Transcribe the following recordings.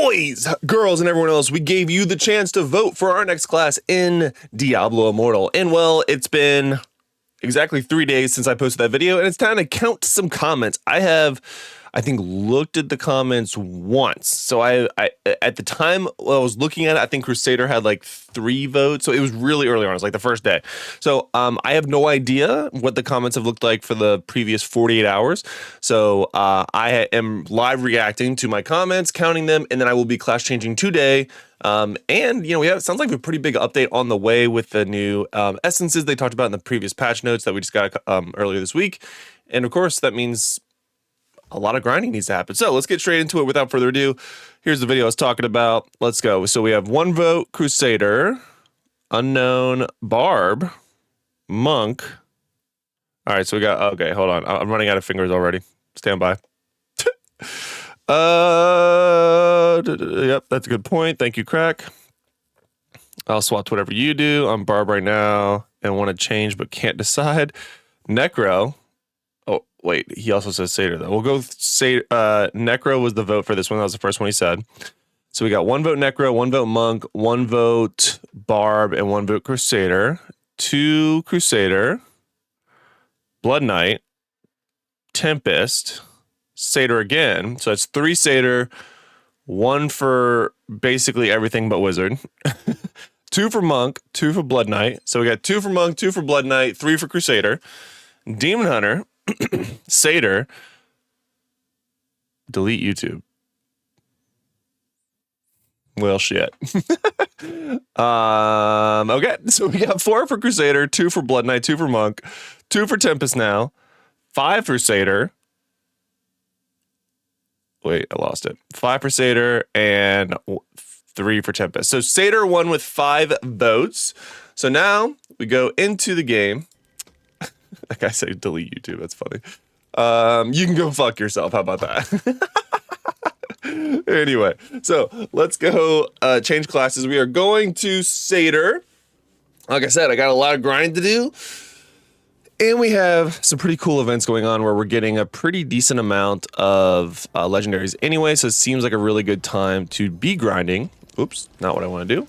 boys, girls, and everyone else, we gave you the chance to vote for our next class in Diablo Immortal. And well, it's been exactly 3 days since I posted that video, and it's time to count some comments. I think, looked at the comments once. So I at the time I was looking at it, I think Crusader had like 3 votes. So it was really early on. It was like the first day. So I have no idea what the comments have looked like for the previous 48 hours. So I am live reacting to my comments, counting them, and then I will be class changing today. And you know, it sounds like a pretty big update on the way with the new essences they talked about in the previous patch notes that we just got earlier this week. And of course, that means a lot of grinding needs to happen. So let's get straight into it without further ado. Here's the video I was talking about. Let's go. So we have 1 vote Crusader, unknown Barb, Monk. All right, so we got, okay, hold on. I'm running out of fingers already. Stand by. Yep, that's a good point. Thank you, Crack. I'll swap to whatever you do. I'm Barb right now and want to change but can't decide. Necro. Oh, wait, he also says Satyr, though. We'll go say Necro was the vote for this one. That was the first one he said. So we got 1 vote Necro, 1 vote Monk, 1 vote Barb, and 1 vote Crusader. 2 Crusader, Blood Knight, Tempest, Satyr again. So that's 3 Satyr, 1 for basically everything but Wizard. 2 for Monk, 2 for Blood Knight. So we got 2 for Monk, 2 for Blood Knight, 3 for Crusader. Demon Hunter, Satyr, delete YouTube. Well, shit. Okay, so we got 4 for Crusader, 2 for Blood Knight, 2 for Monk, 2 for Tempest now, 5 for Satyr. Wait, I lost it. 5 for Satyr and 3 for Tempest. So Satyr won with 5 votes. So now we go into the game. That guy said delete YouTube. That's funny. You can go fuck yourself. How about that? Anyway, so let's go change classes. We are going to Satyr. Like I said, I got a lot of grind to do. And we have some pretty cool events going on where we're getting a pretty decent amount of legendaries anyway. So it seems like a really good time to be grinding. Oops, not what I want to do.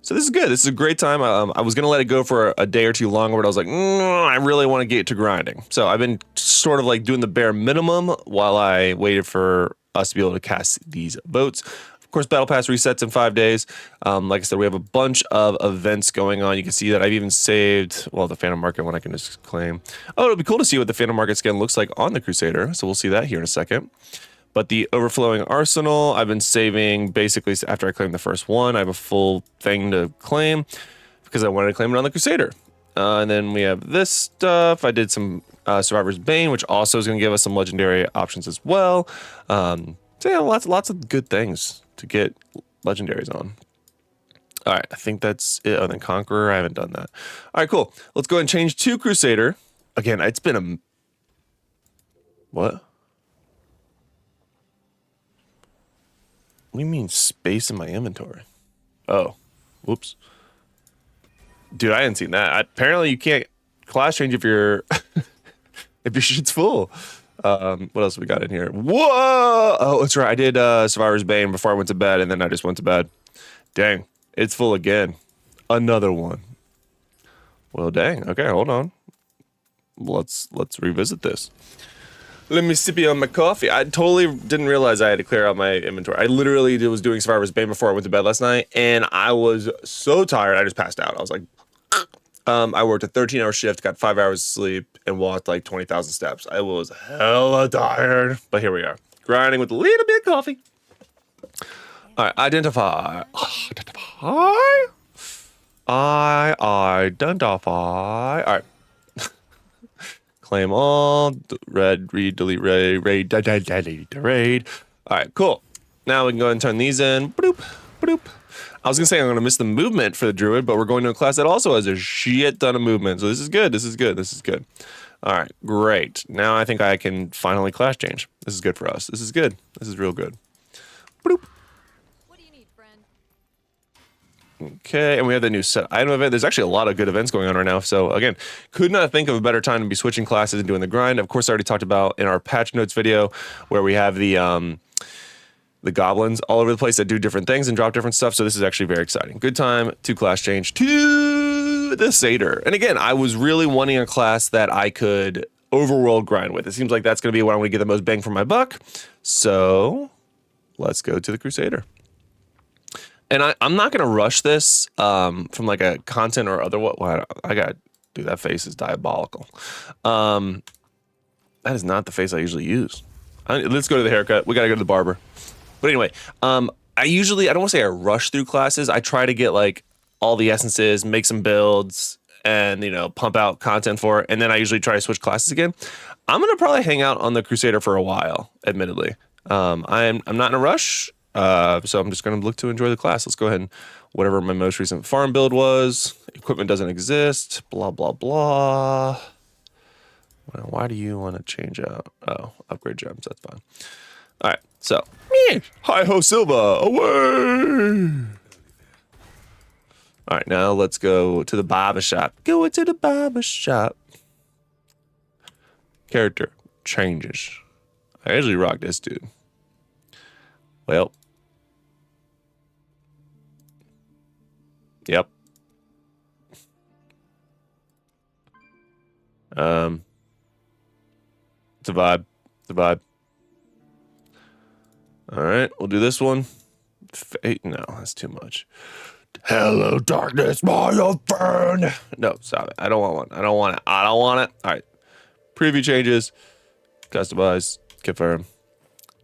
So this is good. This is a great time. I was going to let it go for a day or 2 longer, but I was like, I really want to get to grinding. So I've been sort of like doing the bare minimum while I waited for us to be able to cast these votes. Of course, Battle Pass resets in 5 days. Like I said, we have a bunch of events going on. You can see that I've even saved, well, the Phantom Market one I can just claim. Oh, it'll be cool to see what the Phantom Market skin looks like on the Crusader. So we'll see that here in a second. But the Overflowing Arsenal, I've been saving basically after I claim the first one. I have a full thing to claim because I wanted to claim it on the Crusader. And then we have this stuff. I did some Survivor's Bane, which also is going to give us some legendary options as well. So yeah, lots of good things to get legendaries on. All right, I think that's it. Oh, then Conqueror, I haven't done that. All right, cool. Let's go ahead and change to Crusader. Again, it's been a... What? What do you mean space in my inventory? Oh, whoops. Dude, I hadn't seen that. Apparently you can't class change if your if your shit's full. What else we got in here? Whoa! Oh, that's right. I did Survivor's Bane before I went to bed, and then I just went to bed. Dang, it's full again. Another one. Well, dang. Okay, hold on. Let's revisit this. Let me sip on my coffee. I totally didn't realize I had to clear out my inventory. I literally was doing Survivor's Bane before I went to bed last night, and I was so tired, I just passed out. I was like, I worked a 13-hour shift, got 5 hours of sleep, and walked like 20,000 steps. I was hella tired, but here we are, grinding with a little bit of coffee. All right, identify. I identify. All right. Claim all, red, read, delete, raid, delete, raid. All right, cool. Now we can go ahead and turn these in. Bloop, bloop. I was gonna say I'm gonna miss the movement for the druid, but we're going to a class that also has a shit ton of movement. So this is good, this is good, this is good. All right, great. Now I think I can finally class change. This is good for us. This is good. This is real good. Bloop. Okay, and we have the new set item event. There's actually a lot of good events going on right now. So again, could not think of a better time to be switching classes and doing the grind. Of course, I already talked about in our patch notes video where we have the the goblins all over the place that do different things and drop different stuff. So this is actually very exciting. Good time to class change to the Satyr. And again, I was really wanting a class that I could overworld grind with. It seems like that's going to be what I'm going to get the most bang for my buck. So let's go to the Crusader. And I'm not going to rush this from like a content or other what. Well, I got, dude, that face is diabolical. That is not the face I usually use. Let's go to the haircut. We got to go to the barber. But anyway, I don't want to say I rush through classes. I try to get like all the essences, make some builds, and, you know, pump out content for it. And then I usually try to switch classes again. I'm going to probably hang out on the Crusader for a while, admittedly. I'm not in a rush. So I'm just going to look to enjoy the class. Let's go ahead and whatever my most recent farm build was. Equipment doesn't exist. Blah, blah, blah. Well, why do you want to change out? Oh, upgrade gems. That's fine. All right. So, hi-ho Silva, away. All right. Now let's go to the barber shop. Go to the barber shop. Character changes. I usually rock this dude. Well. Yep. It's a vibe. It's a vibe. All right, we'll do this one. Fate, no, that's too much. Hello, darkness, my old friend. No, stop it. I don't want one. I don't want it. I don't want it. All right. Preview changes. Customize. Confirm.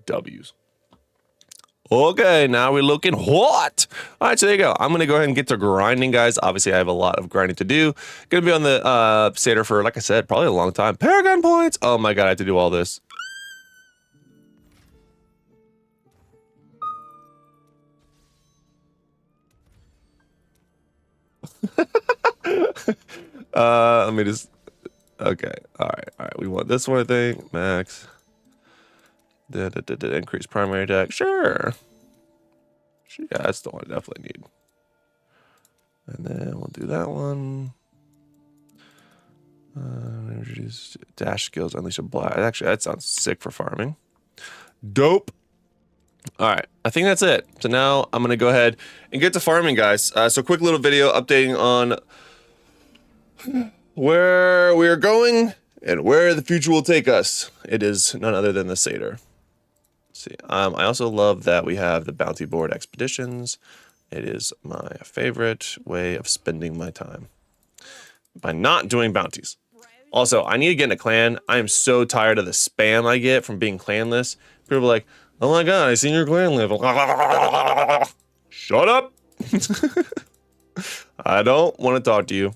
W's. Okay, now we're looking hot. All right, so there you go. I'm going to go ahead and get to grinding, guys. Obviously, I have a lot of grinding to do. Going to be on the Satyr for, like I said, probably a long time. Paragon points. Oh my God, I have to do all this. Let me just, okay. All right. We want this one, I think. Max. Increase primary attack. Sure. Yeah, that's the one I definitely need. And then we'll do that one. Introduce dash skills, unleash a blast. Actually, that sounds sick for farming. Dope. All right, I think that's it. So now I'm gonna go ahead and get to farming, guys. So quick little video updating on where we are going and where the future will take us. It is none other than the Satyr. See, I also love that we have the bounty board expeditions. It is my favorite way of spending my time by not doing bounties. Also, I need to get in a clan. I am so tired of the spam I get from being clanless. People are like, oh my God, I seen your clan level. Shut up. I don't want to talk to you.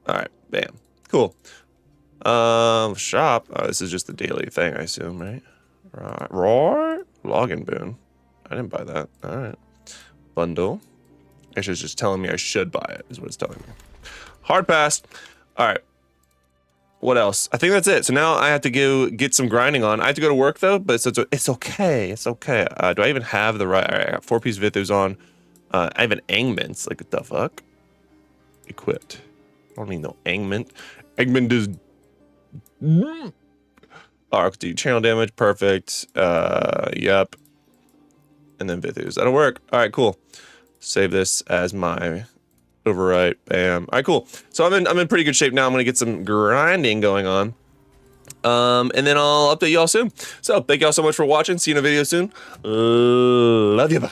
All right, bam, cool. Shop. This is just the daily thing, I assume, right? Right. Login boon. I didn't buy that. All right. Bundle. Actually, it's just telling me I should buy it, is what it's telling me. Hard pass. All right. What else? I think that's it. So now I have to go get some grinding on. I have to go to work though, but it's okay. It's okay. Do I even have the right? All right, I got 4-piece Vithus on. I have an Angmint. Like, what the fuck? Equipped. I don't need no Angmint. Angmint is. Alright, do channel damage. Perfect. Yep. And then Vithus. That'll work. All right, cool. Save this as my overwrite. Bam. All right, cool. So I'm in pretty good shape now. I'm gonna get some grinding going on. And then I'll update y'all soon. So thank y'all so much for watching. See you in a video soon. Love you. Bye.